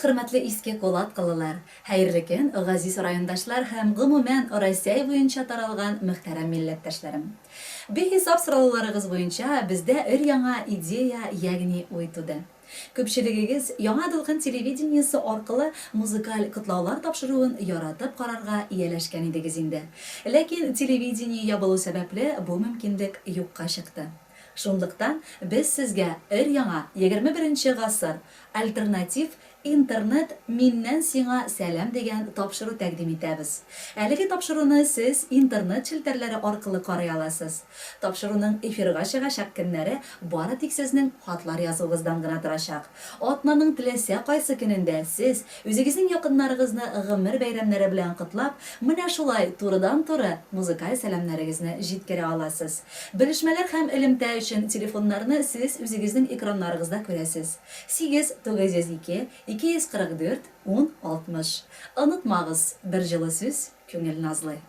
Хөрмәтле иске кулаткалылар, хәерле көн, газиз райондашлар һәм гомумән Россия буенча таралган мөхтәрәм милләттәшләрем. Бехисап сорауларыгыз буенча бездә өр-яңа идея, ягъни уй туды. Күпчелегегез яңа дулкын телевидениесе аркылы музыкаль котлаулар тапшыруын яратып карарга ияләшкән идегез инде. Ләкин телевидение ябылу сәбәпле бу мөмкинлек юкка чыкты. Шунлыктан без сезгә өр-яңа 21 гасыр альтернатив интернет миннән сиңа сәлам дигән тапшыру тәкъдим итәбез. Әлеге тапшыруны сез интернет челтәрләре аркылы карый аласыз. Тапшыруның эфирга чыгачак көннәре бары тик сезнең хатлар язуыгыздан гына торачак. Атнаның теләсә кайсы көнендә сез үзегезнең якыннарыгызны гомер бәйрәмнәре белән котлап, менә шулай турыдан-туры музыкаль сәламнәрегезне җиткерә аласыз. Белешмәләр һәм элемтә өчен телефоннарны сез үзегезнең экраннарыгызда күрәсез. 892 244 1060. Онытмагыз, бер җылы сүз, күңел назлы.